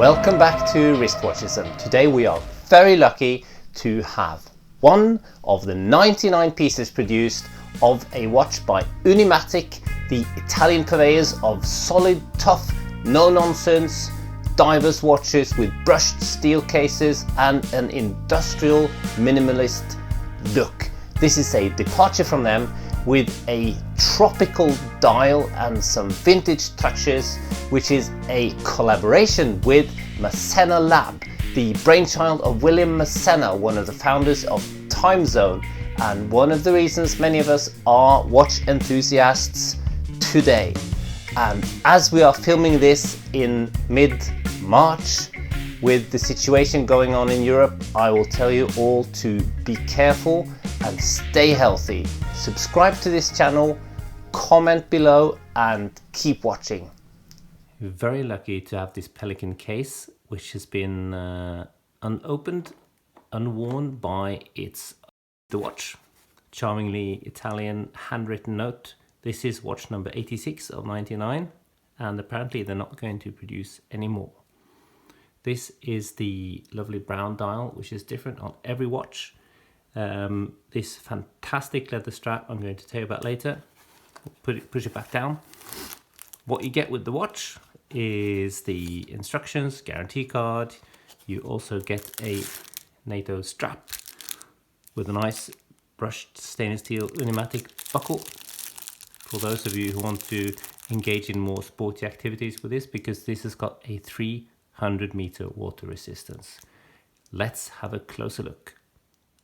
Welcome back to Wristwatchism. Today we are very lucky to have one of the 99 pieces produced of a watch by Unimatic, the Italian purveyors of solid, tough, no-nonsense divers watches with brushed steel cases and an industrial minimalist look. This is a departure from them with a tropical dial and some vintage touches, which is a collaboration with Massena Lab, the brainchild of William Massena, one of the founders of Time Zone, and one of the reasons many of us are watch enthusiasts today. And as we are filming this in mid-March, with the situation going on in Europe, I will tell you all to be careful and stay healthy. Subscribe to this channel, comment below, and keep watching. We're very lucky to have this Pelican case, which has been unopened, unworn by the watch. Charmingly Italian handwritten note. This is watch number 86 of 99, and apparently they're not going to produce any more. This is the lovely brown dial, which is different on every watch. This fantastic leather strap I'm going to tell you about later. Push it back down. What you get with the watch is the instructions, guarantee card. You also get a NATO strap with a nice brushed stainless steel Unimatic buckle for those of you who want to engage in more sporty activities with this, because this has got a 300-meter water resistance. Let's have a closer look.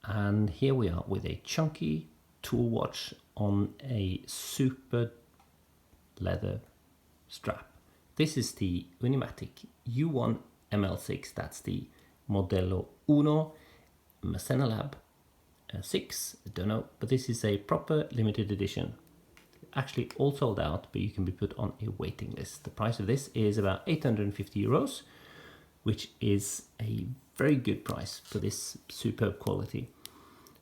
And here we are with a chunky tool watch on a super leather strap. This is the Unimatic U1 ML6. That's the Modello 1 Massena Lab 6. I don't know, but this is a proper limited edition. Actually all sold out, but you can be put on a waiting list. The price of this is about 850 euros, which is a very good price for this superb quality.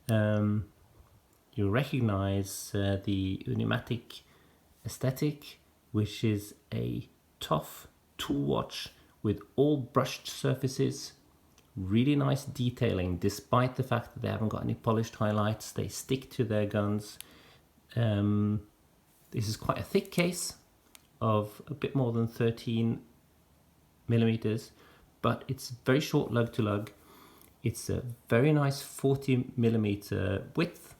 You recognize the Unimatic aesthetic, which is a tough tool watch with all brushed surfaces, really nice detailing despite the fact that they haven't got any polished highlights. They stick to their guns. This is quite a thick case of a bit more than 13 millimeters, but it's very short lug to lug. It's a very nice 40 millimeter width,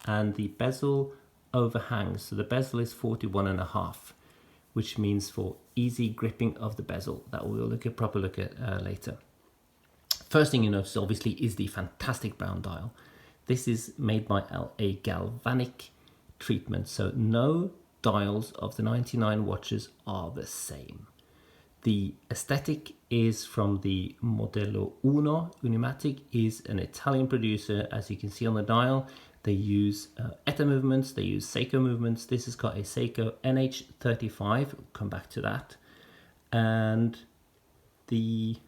and the bezel overhangs. So the bezel is 41.5, which means for easy gripping of the bezel. That we'll look at proper look at later. First thing you notice obviously is the fantastic brown dial. This is made by a galvanic treatment, so no dials of the 99 watches are the same. The aesthetic is from the Modello 1. Unimatic is an Italian producer. As you can see on the dial, they use ETA movements, they use Seiko movements. This has got a Seiko NH35, we'll come back to that. And the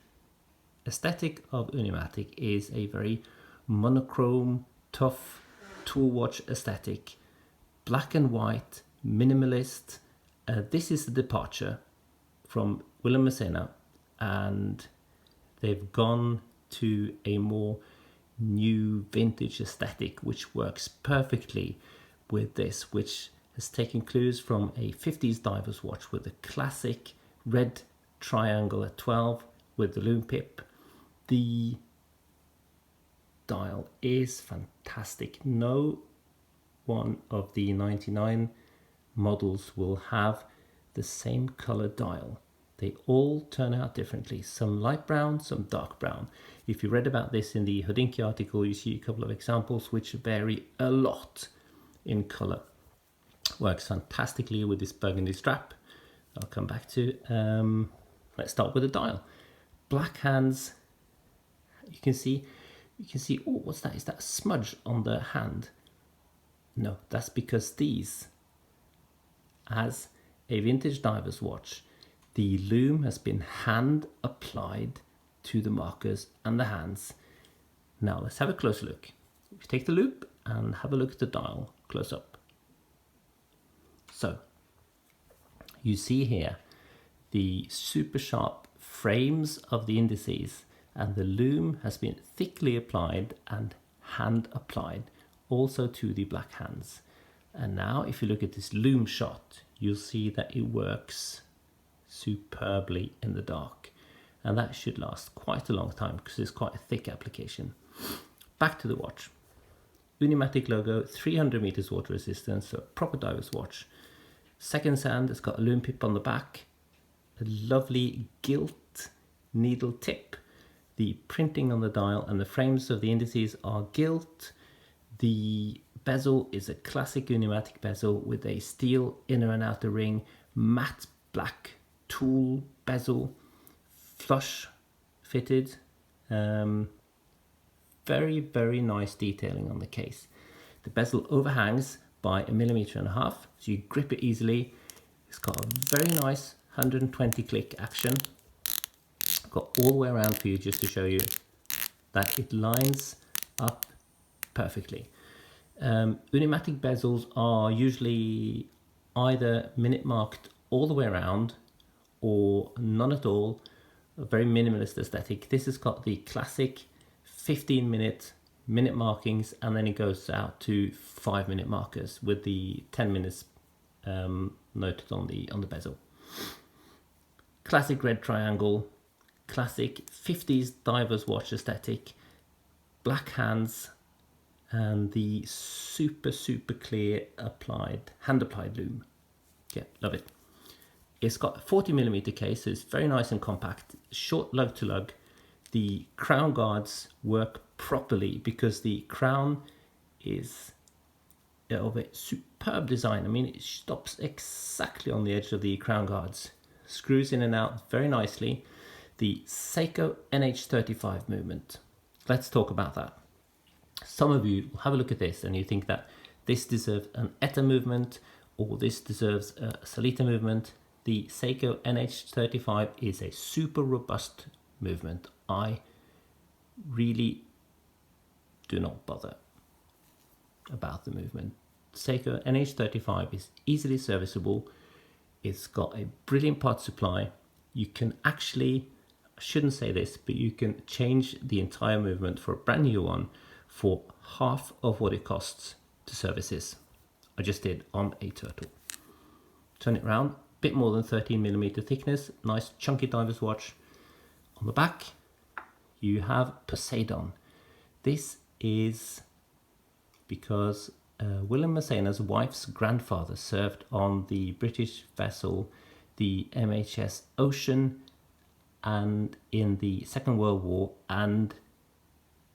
aesthetic of Unimatic is a very monochrome, tough tool watch aesthetic. Black and white, minimalist. This is the departure from William Massena, and they've gone to a more new vintage aesthetic, which works perfectly with this, which has taken clues from a 50s diver's watch with a classic red triangle at 12 with the loom pip. The dial is fantastic. No one of the 99 models will have the same color dial. They all turn out differently, some light brown, some dark brown. If you read about this in the Hodinkee article, you see a couple of examples which vary a lot in color. Works fantastically with this burgundy strap I'll come back to. Let's start with the dial. Black hands. You can see, oh, what's that? Is that a smudge on the hand? No, that's because these, as a vintage diver's watch, the loom has been hand applied to the markers and the hands. Now let's have a closer look. If you take the loop and have a look at the dial close up. So you see here the super sharp frames of the indices, and the lume has been thickly applied and hand applied also to the black hands. And now if you look at this lume shot, you'll see that it works superbly in the dark, and that should last quite a long time because it's quite a thick application. Back to the watch. Unimatic logo, 300 meters water resistance, so a proper diver's watch. Second hand, it's got a lume pip on the back, a lovely gilt needle tip. The printing on the dial and the frames of the indices are gilt. The bezel is a classic Unimatic bezel with a steel inner and outer ring, matte black tool bezel, flush fitted. Very, very nice detailing on the case. The bezel overhangs by 1.5 millimeters, so you grip it easily. It's got a very nice 120 click action. Got all the way around for you just to show you that it lines up perfectly. Unimatic bezels are usually either minute marked all the way around or none at all, a very minimalist aesthetic. This has got the classic 15-minute markings, and then it goes out to 5-minute markers with the 10 minutes noted on the bezel. Classic red triangle, classic 50s diver's watch aesthetic, black hands, and the super clear hand applied lume. Yeah, love it. It's got a 40mm case, so it's very nice and compact, short lug to lug. The crown guards work properly because the crown is of a superb design. I mean, it stops exactly on the edge of the crown guards, screws in and out very nicely. The Seiko NH35 movement. Let's talk about that. Some of you will have a look at this and you think that this deserves an ETA movement or this deserves a Salita movement. The Seiko NH35 is a super robust movement. I really do not bother about the movement. Seiko NH35 is easily serviceable. It's got a brilliant part supply. You can actually, I shouldn't say this, but you can change the entire movement for a brand new one for half of what it costs to service this. I just did on a Turtle. Turn it around, bit more than 13mm thickness, nice chunky diver's watch. On the back, you have Poseidon. This is because William Massena's wife's grandfather served on the British vessel, the MHS Ocean, and in the Second World War, and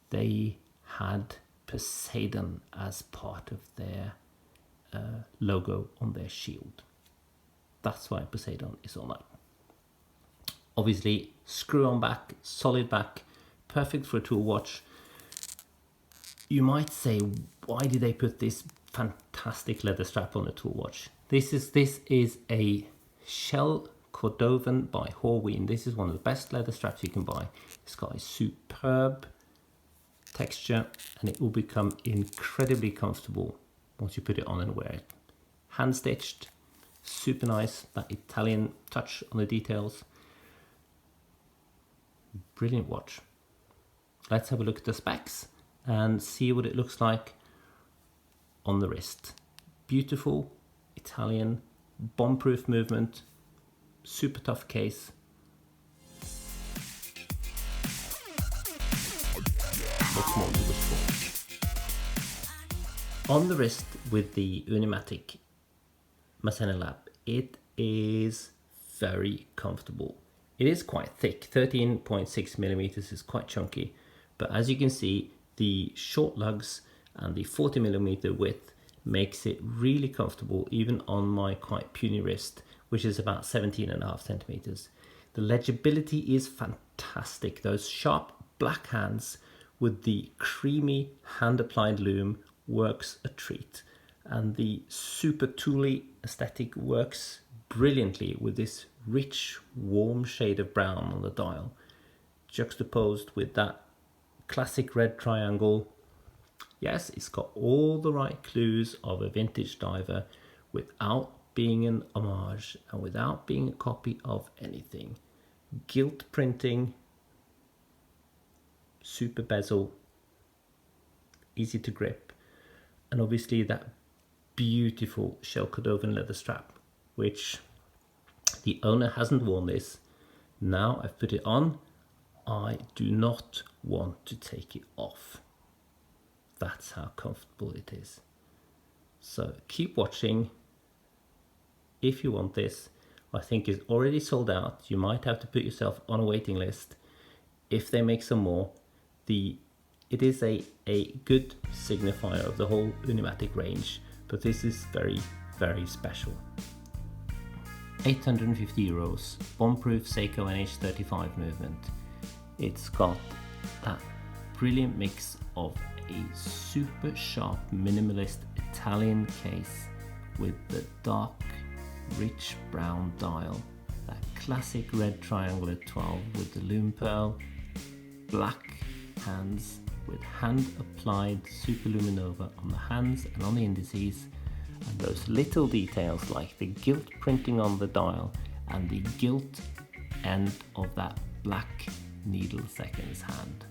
they had Poseidon as part of their logo on their shield. That's why Poseidon is on that. Obviously, screw-on back, solid back, perfect for a tool watch. You might say, why did they put this fantastic leather strap on a tool watch? This is a Shell Cordovan by Horween. This is one of the best leather straps you can buy. It's got a superb texture and it will become incredibly comfortable once you put it on and wear it. Hand stitched, super nice, that Italian touch on the details. Brilliant watch. Let's have a look at the specs and see what it looks like on the wrist. Beautiful Italian bomb-proof movement, super tough case. What's more to wish for? On the wrist with the Unimatic Massena Lab, it is very comfortable. It is quite thick, 13.6mm is quite chunky, but as you can see, the short lugs and the 40mm width makes it really comfortable even on my quite puny wrist, which is about 17.5 centimeters. The legibility is fantastic. Those sharp black hands with the creamy hand applied lume works a treat, and the super tooly aesthetic works brilliantly with this rich warm shade of brown on the dial, juxtaposed with that classic red triangle. Yes, it's got all the right clues of a vintage diver without being an homage and without being a copy of anything. gilt printing, super bezel, easy to grip, and obviously that beautiful shell Cordovan leather strap, which the owner hasn't worn this. Now I've put it on, I do not want to take it off. That's how comfortable it is. So keep watching. If you want this, I think it's already sold out. You might have to put yourself on a waiting list if they make some more. It is a good signifier of the whole Unimatic range, but this is very, very special. 850 euros, bomb-proof Seiko NH35 movement. It's got that brilliant mix of a super sharp minimalist Italian case with the dark rich brown dial, that classic red triangular 12 with the lume pearl, black hands with hand applied superluminova on the hands and on the indices, and those little details like the gilt printing on the dial and the gilt end of that black needle seconds hand.